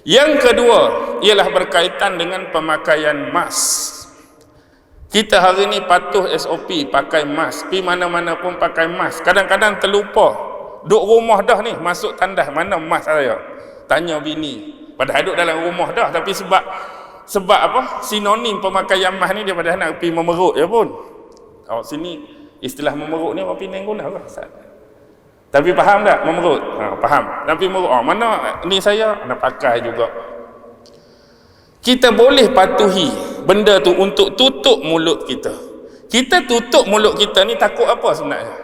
Yang kedua ialah berkaitan dengan pemakaian mask. Kita hari ni patuh SOP pakai mask, pergi mana-mana pun pakai mask. Kadang-kadang terlupa, duduk rumah dah ni, masuk tandas, mana mask saya? Tanya bini. Padahal duduk dalam rumah dah, tapi sebab apa? Sinonim pemakaian mask ni dia padahal nak pergi memerut je pun. Awak sini istilah memerut ni orang Penang guna ke? Tapi faham tak memerut? Faham. Tapi memerut, mana ni saya nak pakai juga. Kita boleh patuhi benda tu untuk tutup mulut kita. Kita tutup mulut kita ni takut apa sebenarnya?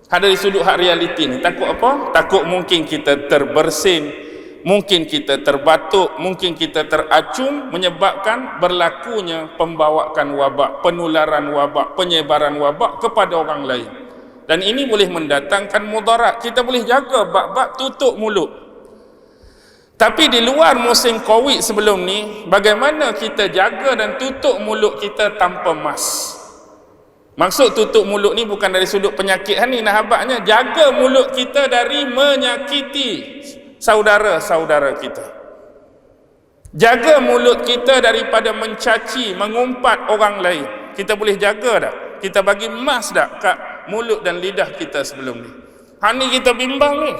Dari sudut hak realiti ni takut apa? Takut mungkin kita terbersin, mungkin kita terbatuk, mungkin kita teracung, menyebabkan berlakunya pembawaan wabak, penularan wabak, penyebaran wabak kepada orang lain. Dan ini boleh mendatangkan mudarat. Kita boleh jaga bab-bab tutup mulut. Tapi di luar musim Covid sebelum ni, bagaimana kita jaga dan tutup mulut kita tanpa mask? Maksud tutup mulut ni bukan dari sudut penyakit ni, nahabaknya jaga mulut kita dari menyakiti saudara-saudara kita. Jaga mulut kita daripada mencaci, mengumpat orang lain. Kita boleh jaga tak? Kita bagi mask tak kat mulut dan lidah kita sebelum ni? Ni kita bimbang ni.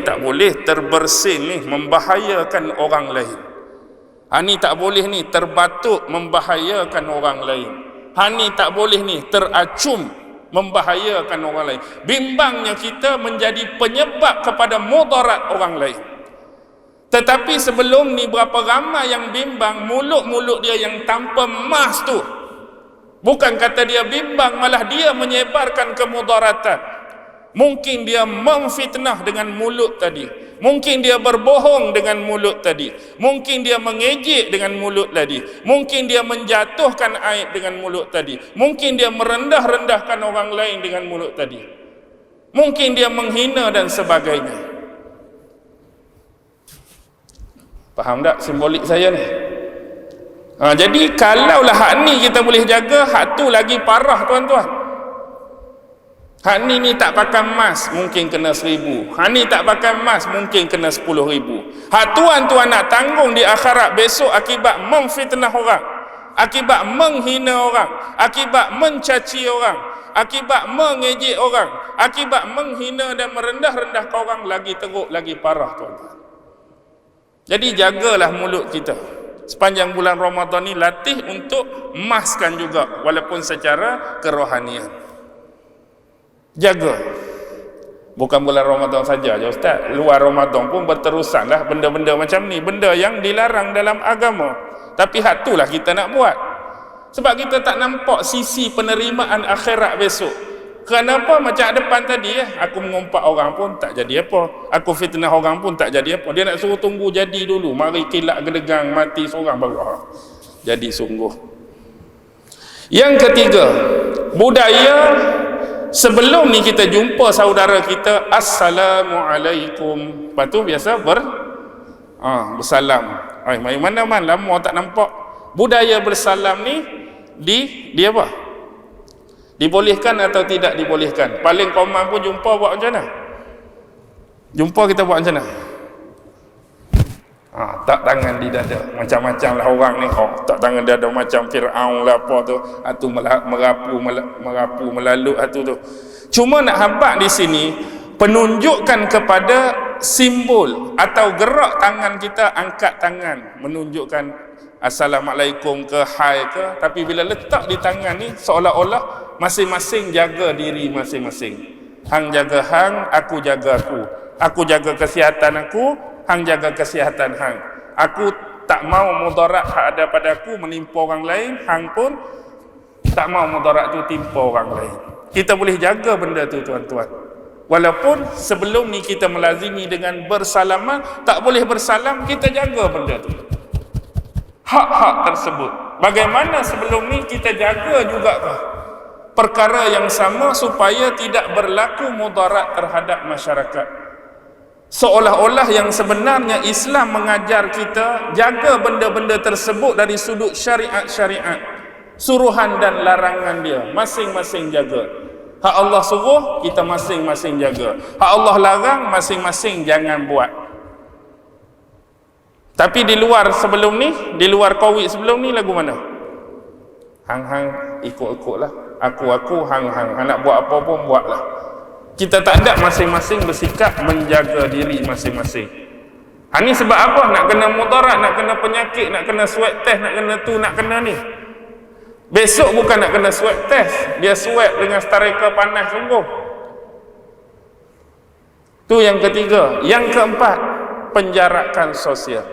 Tak boleh terbersin ni, membahayakan orang lain. Ni tak boleh ni, terbatuk, membahayakan orang lain. Ni tak boleh ni, teracum, membahayakan orang lain. Bimbangnya kita menjadi penyebab kepada mudarat orang lain. Tetapi sebelum ni berapa ramai yang bimbang mulut-mulut dia yang tanpa mask tu. Bukan kata dia bimbang, malah dia menyebarkan kemudaratan. Mungkin dia memfitnah dengan mulut tadi. Mungkin dia berbohong dengan mulut tadi. Mungkin dia mengejek dengan mulut tadi. Mungkin dia menjatuhkan aib dengan mulut tadi. Mungkin dia merendah-rendahkan orang lain dengan mulut tadi. Mungkin dia menghina dan sebagainya. Faham tak simbolik saya ni? Jadi kalaulah hak ni kita boleh jaga, hak tu lagi parah tuan-tuan. Hak ni tak pakai mask mungkin kena 1,000. Hak ni tak pakai mask mungkin kena 10,000. Hak tuan-tuan nak tanggung di akhirat besok akibat memfitnah orang, akibat menghina orang, akibat mencaci orang, akibat mengejek orang, akibat menghina dan merendah-rendahkan orang, lagi teruk, lagi parah tuan-tuan. Jadi jagalah mulut kita. Sepanjang bulan Ramadan ni latih untuk maskan juga walaupun secara kerohanian. Jaga. Bukan bulan Ramadan saja je Ustaz, luar Ramadan pun berterusanlah benda-benda macam ni, benda yang dilarang dalam agama. Tapi hak itulah kita nak buat. Sebab kita tak nampak sisi penerimaan akhirat besok. Kenapa macam depan tadi aku mengumpat orang pun tak jadi apa, aku fitnah orang pun tak jadi apa. Dia nak suruh tunggu jadi dulu, mari kilat gedegang mati seorang baru jadi sungguh. Yang ketiga, budaya. Sebelum ni kita jumpa saudara kita, Assalamualaikum. Lepas tu biasa bersalam. Mari mana lama tak nampak. Budaya bersalam ni di apa? Dibolehkan atau tidak dibolehkan? Paling common pun jumpa buat macam mana? Jumpa kita buat macam mana? Tak tangan di dada. Macam-macam lah orang ni. Tak tangan di dada macam Fir'aun lah apa tu. Itu merapu melalut tu. Cuma nak habaq di sini penunjukkan kepada simbol atau gerak tangan kita, angkat tangan menunjukkan Assalamualaikum ke hai ke. Tapi bila letak di tangan ni seolah-olah masing-masing jaga diri masing-masing. Hang jaga hang, aku jaga aku. Aku jaga kesihatan aku, hang jaga kesihatan hang. Aku tak mau mudarat hak ada padaku menimpa orang lain, hang pun tak mau mudarat tu timpa orang lain. Kita boleh jaga benda tu tuan-tuan. Walaupun sebelum ni kita melazimi dengan bersalaman, tak boleh bersalam, kita jaga benda tu. Hak-hak tersebut. Bagaimana sebelum ni kita jaga juga perkara yang sama supaya tidak berlaku mudarat terhadap masyarakat. Seolah-olah yang sebenarnya Islam mengajar kita jaga benda-benda tersebut dari sudut syariat-syariat, suruhan dan larangan dia, masing-masing jaga. Hak Allah suruh, kita masing-masing jaga. Hak Allah larang, masing-masing jangan buat. Tapi di luar sebelum ni, di luar Covid sebelum ni, lagu mana? Hang-hang ikut-ikutlah, aku hang-hang, nak buat apa pun buatlah. Kita tak ada, masing-masing bersikap menjaga diri masing-masing. Ni sebab apa? Nak kena mudarat, nak kena penyakit, nak kena swab test, nak kena tu, nak kena ni. Besok bukan nak kena swab test, dia swab dengan starika panas sungguh. Tu yang ketiga. Yang keempat, penjarakan sosial.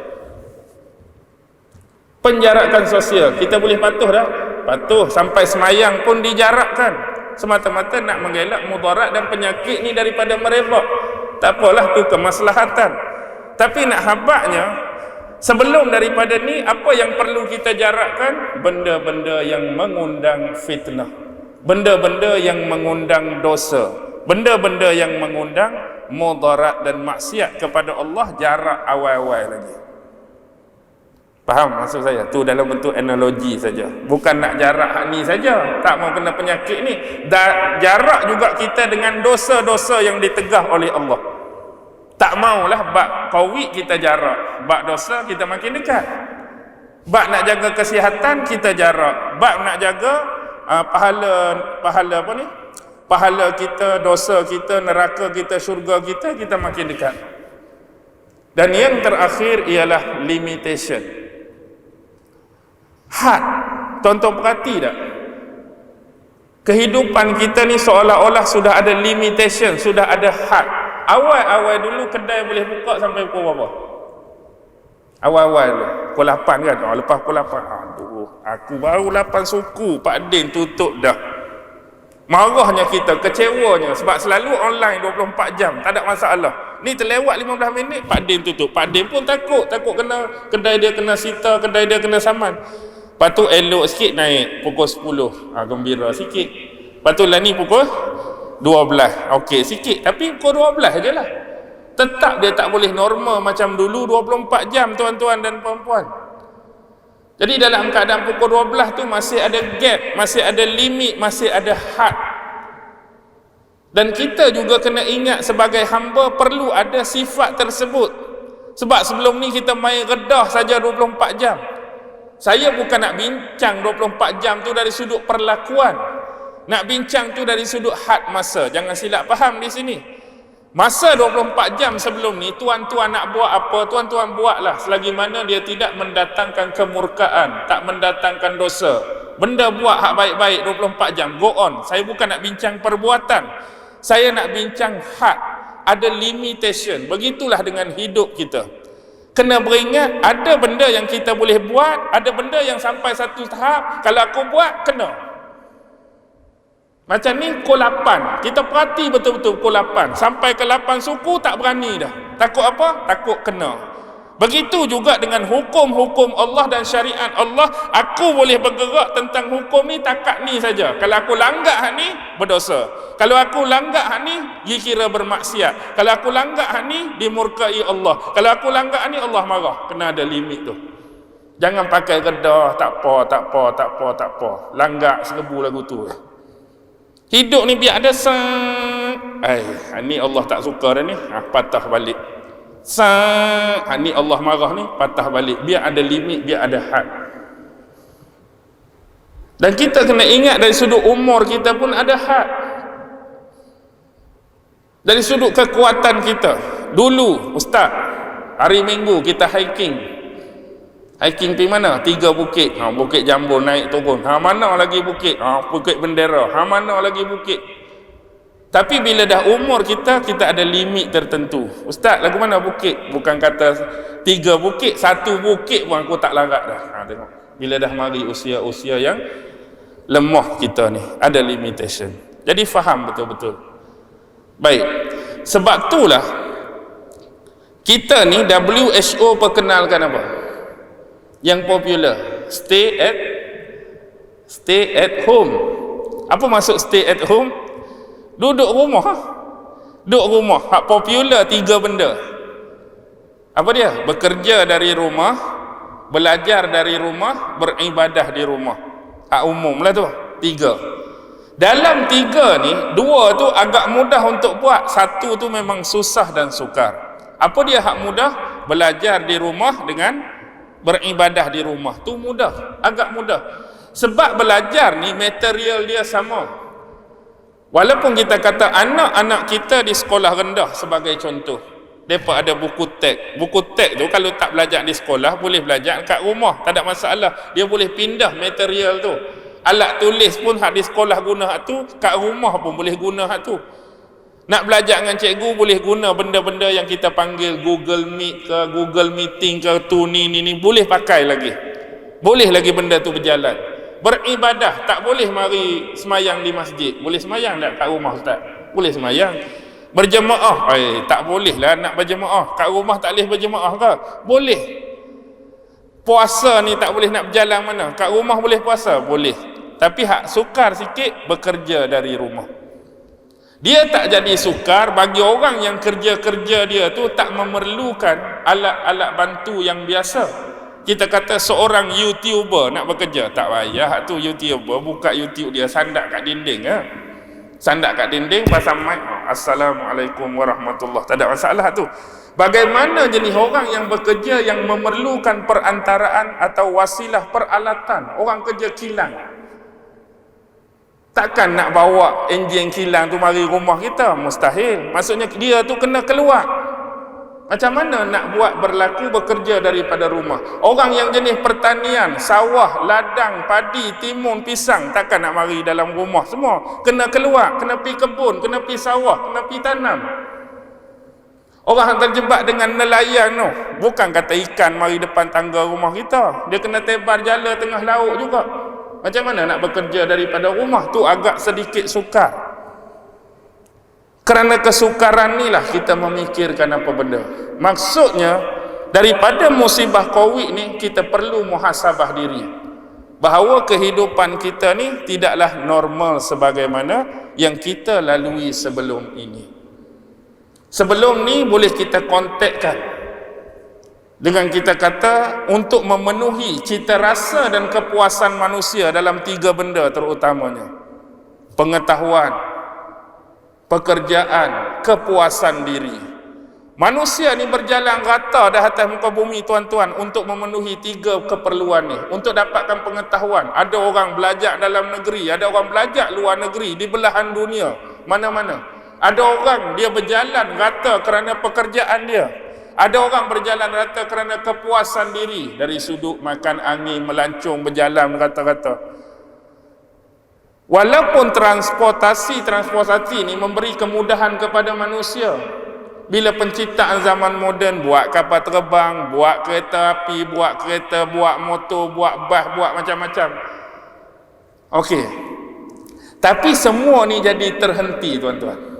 Penjarakan sosial, kita boleh patuh dah? Patuh, sampai semayang pun dijarakkan. Semata-mata nak mengelak mudarat dan penyakit ni daripada merebak. Tak apalah, tu kemaslahatan. Tapi nak habaknya, sebelum daripada ni, apa yang perlu kita jarakkan? Benda-benda yang mengundang fitnah, benda-benda yang mengundang dosa, benda-benda yang mengundang mudarat dan maksiat kepada Allah, jarak awal-awal lagi. Faham maksud saya? Tu dalam bentuk analogi saja. Bukan nak jarak hak ni saja, tak mau kena penyakit ni. Jarak juga kita dengan dosa-dosa yang ditegah oleh Allah. Tak maulah bab Covid kita jarak, bab dosa kita makin dekat. Bab nak jaga kesihatan kita jarak, bab nak jaga pahala apa ni? Pahala kita, dosa kita, neraka kita, syurga kita, kita makin dekat. Dan yang terakhir ialah limitation. Had. Tuan-tuan perhati tak? Kehidupan kita ni seolah-olah sudah ada limitation, sudah ada had. Awal-awal dulu kedai boleh buka sampai pukul berapa? Awal-awal dulu pukul 8 kan? Lepas pukul 8, aduh, aku baru 8 suku, Pak Din tutup dah. Marahnya kita, kecewanya, sebab selalu online 24 jam, tak ada masalah. Ni terlewat 15 minit, Pak Din tutup. Pak Din pun takut kena kedai dia kena sita, kedai dia kena saman. Lepas tu elok sikit naik pukul 10, gembira sikit. Lepas tu lah ni pukul 12, okey sikit, tapi pukul 12 je lah. Tetap dia tak boleh normal macam dulu 24 jam, tuan-tuan dan puan-puan. Jadi dalam keadaan pukul 12 tu masih ada gap, masih ada limit, masih ada had. Dan kita juga kena ingat sebagai hamba perlu ada sifat tersebut. Sebab sebelum ni kita main redah saja 24 jam. Saya bukan nak bincang 24 jam tu dari sudut perlakuan. Nak bincang tu dari sudut had masa. Jangan silap faham di sini. Masa 24 jam sebelum ni, tuan-tuan nak buat apa, tuan-tuan buatlah, selagi mana dia tidak mendatangkan kemurkaan, tak mendatangkan dosa. Benda buat hak baik-baik 24 jam, go on. Saya bukan nak bincang perbuatan, saya nak bincang had. Ada limitation. Begitulah dengan hidup kita. Kena beringat, ada benda yang kita boleh buat, ada benda yang sampai satu tahap, kalau aku buat, kena. Macam ni pukul 8, kita perhati betul-betul pukul 8, sampai ke 8 suku tak berani dah. Takut apa? Takut kena. Begitu juga dengan hukum-hukum Allah dan syariat Allah. Aku boleh bergerak tentang hukum ni takat ni saja. Kalau aku langgar hak ni, berdosa. Kalau aku langgar hak ni, dikira bermaksiat. Kalau aku langgar hak ni, dimurkai Allah. Kalau aku langgar hak ni, Allah marah. Kena ada limit tu. Jangan pakai redah, tak apa. Langgar 1000 lagu tu. Hidup ni biar ada ni Allah tak suka dah ni, patah balik. Ni Allah marah ni, patah balik. Biar ada limit, biar ada had. Dan kita kena ingat dari sudut umur kita pun ada had. Dari sudut kekuatan kita. Dulu ustaz, hari Minggu kita hiking. Hiking pergi mana? 3 bukit. Bukit Jambul naik turun. Mana lagi bukit? Bukit Bendera. Mana lagi bukit? Tapi bila dah umur kita ada limit tertentu. Ustaz, lagu mana bukit? Bukan kata 3 bukit, 1 bukit pun aku tak larat dah. Tengok. Bila dah mari usia-usia yang lemah kita ni, ada limitation. Jadi faham betul-betul. Baik. Sebab itulah kita ni WHO perkenalkan apa? Yang popular, stay at home. Apa maksud stay at home? Duduk rumah. Duduk rumah. Hak popular 3 benda. Apa dia? Bekerja dari rumah, belajar dari rumah, beribadah di rumah. Hak umum lah tu. 3. Dalam 3 ni, 2 tu agak mudah untuk buat. 1 tu memang susah dan sukar. Apa dia hak mudah? belajar di rumah dengan beribadah di rumah. Tu mudah, agak mudah. Sebab belajar ni material dia sama. Walaupun kita kata anak-anak kita di sekolah rendah sebagai contoh, mereka ada buku teks. Buku teks tu kalau tak belajar di sekolah, boleh belajar kat rumah, tak ada masalah. Dia boleh pindah material tu. Alat tulis pun hak di sekolah guna hak tu, kat rumah pun boleh guna hak tu. Nak belajar dengan cikgu, boleh guna benda-benda yang kita panggil Google Meet ke, Google Meeting ke, tu ni, boleh pakai lagi. Boleh lagi benda tu berjalan. Beribadah, tak boleh mari semayang di masjid. Boleh semayang tak kat rumah Ustaz? Boleh semayang. Berjemaah, tak boleh lah nak berjemaah. Kat rumah tak boleh berjemaah ke? Boleh. Puasa ni tak boleh nak berjalan mana? Kat rumah boleh puasa? Boleh. Tapi hak sukar sikit, bekerja dari rumah. Dia tak jadi sukar bagi orang yang kerja-kerja dia tu tak memerlukan alat-alat bantu yang biasa. Kita kata seorang YouTuber nak bekerja, tak payah hak tu YouTuber buka YouTube dia sandak kat dinding sandak kat dinding pasang mic, Assalamualaikum warahmatullahi, tak ada masalah tu. Bagaimana jenis orang yang bekerja yang memerlukan perantaraan atau wasilah peralatan, orang kerja kilang, takkan nak bawa enjin kilang tu mari rumah kita, mustahil. Maksudnya dia tu kena keluar. Macam mana nak buat berlaku bekerja daripada rumah? Orang yang jenis pertanian, sawah, ladang, padi, timun, pisang, takkan nak mari dalam rumah semua. Kena keluar, kena pergi kebun, kena pergi sawah, kena pergi tanam. Orang yang terjebak dengan nelayan tu, bukan kata ikan mari depan tangga rumah kita. Dia kena tebar jala tengah laut juga. Macam mana nak bekerja daripada rumah? Tu agak sedikit sukar. Kerana kesukaran ni lah kita memikirkan apa benda. Maksudnya, daripada musibah Covid ni, kita perlu muhasabah diri. Bahawa kehidupan kita ni tidaklah normal sebagaimana yang kita lalui sebelum ini. Sebelum ni boleh kita kontakkan dengan kita kata untuk memenuhi cita rasa dan kepuasan manusia dalam 3 benda terutamanya: pengetahuan, pekerjaan, kepuasan diri. Manusia ni berjalan rata dah atas muka bumi tuan-tuan untuk memenuhi 3 keperluan ni. Untuk dapatkan pengetahuan, ada orang belajar dalam negeri, ada orang belajar luar negeri, di belahan dunia mana-mana. Ada orang dia berjalan rata kerana pekerjaan dia. Ada orang berjalan rata kerana kepuasan diri, dari sudut makan angin, melancong, berjalan rata-rata. Walaupun transportasi ni memberi kemudahan kepada manusia. Bila penciptaan zaman moden, buat kapal terbang, buat kereta api, buat kereta, buat motor, buat bas, buat macam-macam. Okey. Tapi semua ni jadi terhenti tuan-tuan.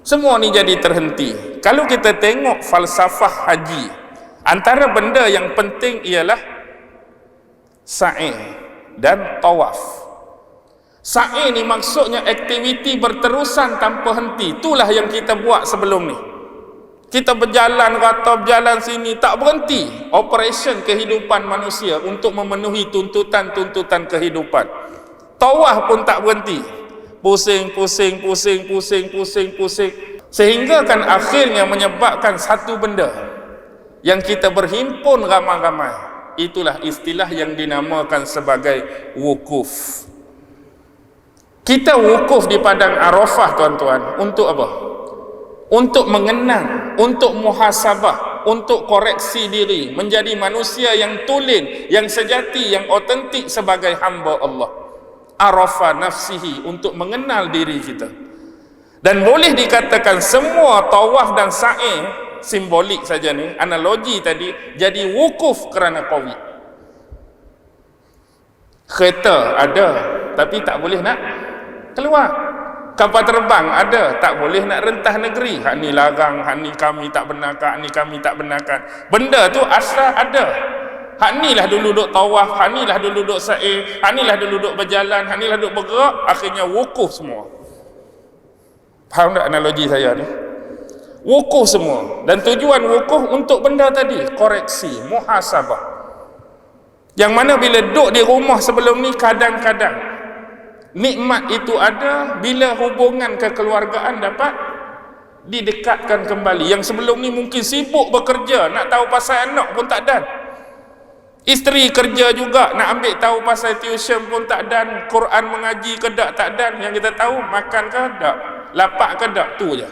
Semua ni jadi terhenti. Kalau kita tengok falsafah haji, antara benda yang penting ialah sa'i dan tawaf. Sa'i ni maksudnya aktiviti berterusan tanpa henti. Itulah yang kita buat sebelum ni. Kita berjalan rata, berjalan sini, tak berhenti. Operation kehidupan manusia untuk memenuhi tuntutan-tuntutan kehidupan. Tawaf pun tak berhenti. Pusing. Sehingga kan akhirnya menyebabkan satu benda yang kita berhimpun ramai-ramai. Itulah istilah yang dinamakan sebagai wukuf. Kita wukuf di padang Arafah tuan-tuan. Untuk apa? Untuk mengenang, untuk muhasabah, untuk koreksi diri, menjadi manusia yang tulen, yang sejati, yang otentik sebagai hamba Allah. Arafah nafsihi, untuk mengenal diri kita. Dan boleh dikatakan semua tawaf dan sa'i, simbolik saja ni, analogi tadi, jadi wukuf kerana Covid. Kereta ada, tapi tak boleh nak keluar. Kapal terbang ada, tak boleh nak rentah negeri. Hak ni larang, hak ni kami tak benarkan, hak ni kami tak benarkan. Benda tu asal ada. Hak ni lah dulu duk tawaf, hak ni lah dulu duk sa'i, hak ni lah dulu duk berjalan, hak ni lah duk bergerak, akhirnya wukuf semua. Faham tak analogi saya ni? Wukuf semua. Dan tujuan wukuf untuk benda tadi, koreksi, muhasabah. Yang mana bila duduk di rumah sebelum ni, kadang-kadang nikmat itu ada, bila hubungan kekeluargaan didekatkan kembali. Yang sebelum ni mungkin sibuk bekerja, nak tahu pasal anak pun tak dan. Isteri kerja juga, nak ambil tahu pasal tuition pun tak dan. Quran mengaji ke tak dan. Yang kita tahu makan ke tak, lapak ke tak, tu je.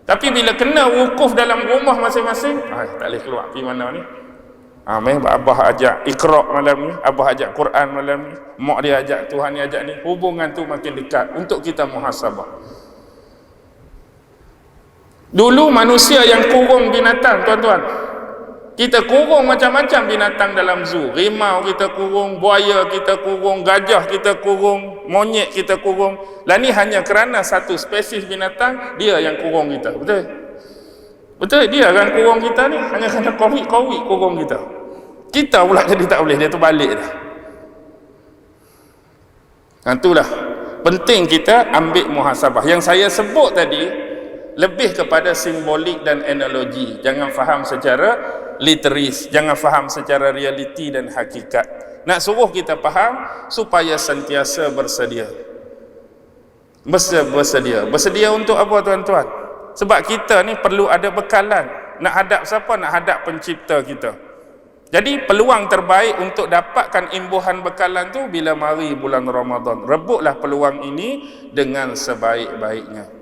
Tapi bila kena wukuf dalam rumah masing-masing, tak boleh keluar pergi mana ni. Abah ajak Iqra' malam ni, abah ajak Quran malam ni, mak dia ajak, Tuhan dia ajak ni. Hubungan tu makin dekat untuk kita muhasabah. Dulu manusia yang kurung binatang, tuan-tuan. Kita kurung macam-macam binatang dalam zoo. Rimau kita kurung, buaya kita kurung, gajah kita kurung, monyet kita kurung. Lah ni hanya kerana satu spesies binatang, dia yang kurung kita. Betul? Betul, dia kan kurung kita ni. Hanya kerana kawik-kawik kurung kita. Kita pula jadi tak boleh, dia tu balik dah. Itulah penting kita ambil muhasabah. Yang saya sebut tadi lebih kepada simbolik dan analogi. Jangan faham secara literis, jangan faham secara realiti dan hakikat. Nak suruh kita faham supaya sentiasa bersedia. Bersedia untuk apa, tuan-tuan? Sebab kita ni perlu ada bekalan. Nak hadap siapa? Nak hadap pencipta kita. Jadi peluang terbaik untuk dapatkan imbuhan bekalan tu bila mari bulan Ramadan. Rebutlah peluang ini dengan sebaik-baiknya.